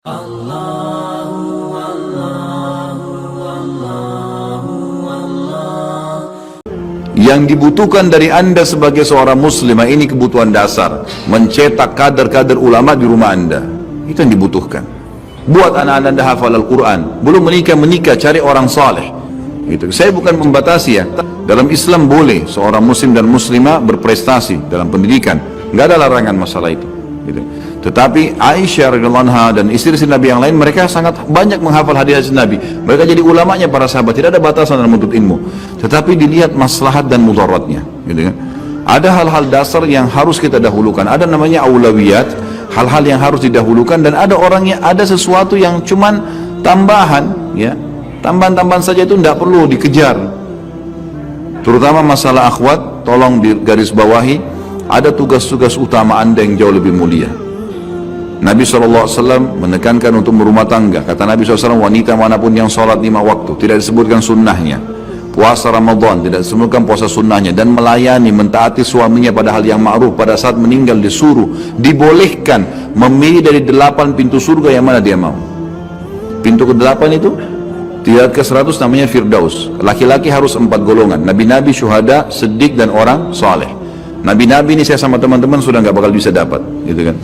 Yang dibutuhkan dari Anda sebagai seorang muslimah, ini kebutuhan dasar, mencetak kader-kader ulama di rumah Anda. Itu yang dibutuhkan. Buat anak-anak Anda hafal Al-Quran, belum menikah, cari orang saleh. Itu. Saya bukan membatasi ya. Dalam Islam boleh seorang muslim dan muslimah berprestasi dalam pendidikan, nggak ada larangan masalah itu. Gitu. Tetapi Aisyah radhiyallahu anha dan istri-istri Nabi yang lain, mereka sangat banyak menghafal hadis Nabi. Mereka jadi ulamanya para sahabat, tidak ada batasan dalam menuntut ilmu. Tetapi dilihat maslahat dan mudaratnya, gitu kan? Ada hal-hal dasar yang harus kita dahulukan. Ada namanya aulawiyat, hal-hal yang harus didahulukan, dan ada orangnya, ada sesuatu yang cuman tambahan, ya, tambahan-tambahan saja, itu tidak perlu dikejar. Terutama masalah akhwat, tolong di garis bawahi, ada tugas-tugas utama Anda yang jauh lebih mulia. Nabi SAW menekankan untuk berumah tangga. Kata Nabi SAW, wanita manapun yang sholat 5 waktu, tidak disebutkan sunnahnya. Puasa Ramadan, tidak disebutkan puasa sunnahnya. Dan melayani, mentaati suaminya pada hal yang ma'ruf. Pada saat meninggal disuruh, dibolehkan memilih dari 8 pintu surga yang mana dia mau. Pintu ke-8 itu, tidak ke-100 namanya Firdaus. Laki-laki harus 4 golongan. Nabi-nabi, syuhada, siddiq, dan orang saleh. Nabi-nabi ini saya sama teman-teman sudah nggak bakal bisa dapat, gitu kan?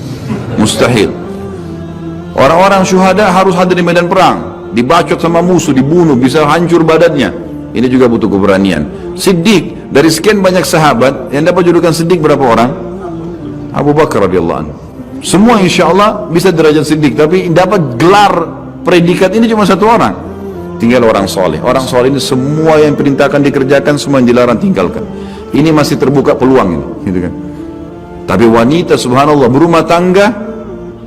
Mustahil. Orang-orang syuhada harus hadir di medan perang, dibacok sama musuh, dibunuh, bisa hancur badannya. Ini juga butuh keberanian. Siddiq, dari sekian banyak sahabat yang dapat julukan Siddiq berapa orang? Abu Bakar radhiyallahu anhu. Semua insya Allah bisa derajat Siddiq, tapi dapat gelar predikat ini cuma 1 orang. Tinggal orang soleh. Orang soleh ini semua yang perintahkan dikerjakan, semua yang dilarang tinggalkan. Ini masih terbuka peluang ini, gitu kan? Tapi wanita subhanallah berumah tangga,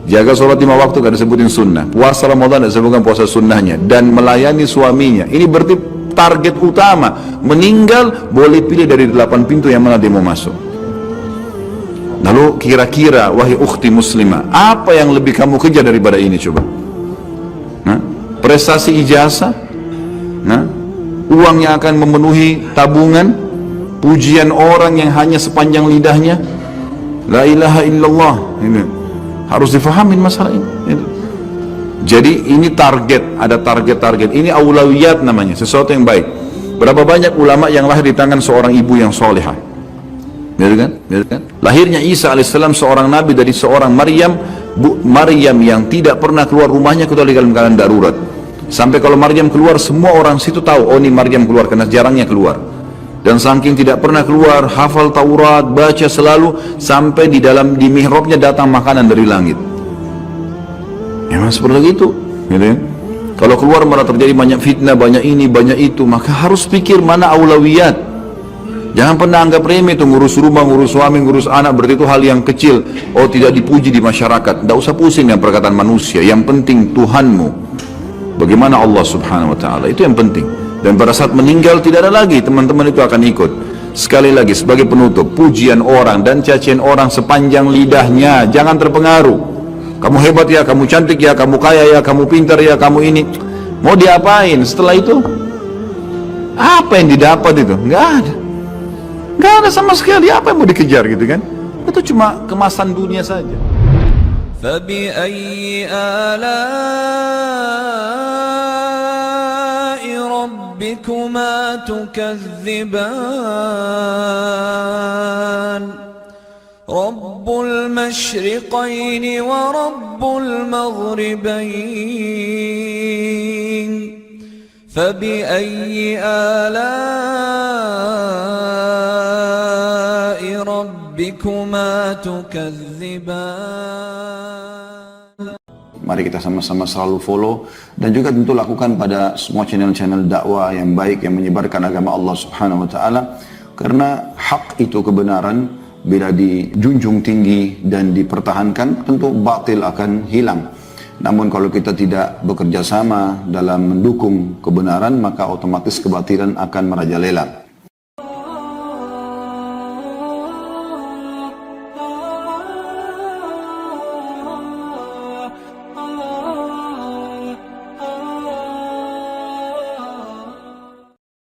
jaga sholat 5 waktu gak disebutin sunnah, puasa Ramadan gak disebutkan puasa sunnahnya, dan melayani suaminya. Ini berarti target utama. Meninggal boleh pilih dari 8 pintu yang mana dia mau masuk. Lalu kira-kira wahai ukhti muslimah, apa yang lebih kamu kejar daripada ini coba? Nah, prestasi ijazah, nah, uang yang akan memenuhi tabungan, pujian orang yang hanya sepanjang lidahnya. La ilaha illallah. Ini harus difahamin masalah ini. Jadi ini target, ada target-target. Ini aulawiyat namanya, sesuatu yang baik. Berapa banyak ulama yang lahir di tangan seorang ibu yang solehah, gitu kan? Gitu kan? Lahirnya Isa alaihissalam, seorang nabi dari seorang Maryam, Maryam yang tidak pernah keluar rumahnya kecuali dalam keadaan darurat. Sampai kalau Maryam keluar, semua orang situ tahu, oh ini Maryam keluar, karena jarangnya keluar. Dan saking tidak pernah keluar, hafal Taurat, baca selalu, sampai di mihrabnya datang makanan dari langit. Memang seperti itu, gitu ya. Kalau keluar malah terjadi banyak fitnah, banyak ini, banyak itu, maka harus pikir mana aulawiyat. Jangan pernah anggap remeh itu ngurus rumah, ngurus suami, ngurus anak, berarti itu hal yang kecil. Oh, tidak dipuji di masyarakat. Tidak usah pusing dengan perkataan manusia. Yang penting Tuhanmu, bagaimana Allah subhanahu wa ta'ala, itu yang penting. Dan pada saat meninggal tidak ada lagi, teman-teman itu akan ikut. Sekali lagi sebagai penutup, pujian orang dan cacian orang sepanjang lidahnya, jangan terpengaruh. Kamu hebat ya, kamu cantik ya, kamu kaya ya, kamu pintar ya, kamu ini. Mau diapain setelah itu? Apa yang didapat itu? Nggak ada. Nggak ada sama sekali. Apa yang mau dikejar gitu kan? Itu cuma kemasan dunia saja. فَبِأَيِّ ربكما تكذبان رب المشرقين ورب المغربين فبأي آلاء ربكما تكذبان. Mari kita sama-sama selalu follow dan juga tentu lakukan pada semua channel-channel dakwah yang baik yang menyebarkan agama Allah Subhanahu wa taala, karena hak itu kebenaran bila dijunjung tinggi dan dipertahankan tentu batil akan hilang. Namun kalau kita tidak bekerja sama dalam mendukung kebenaran, maka otomatis kebatilan akan merajalela.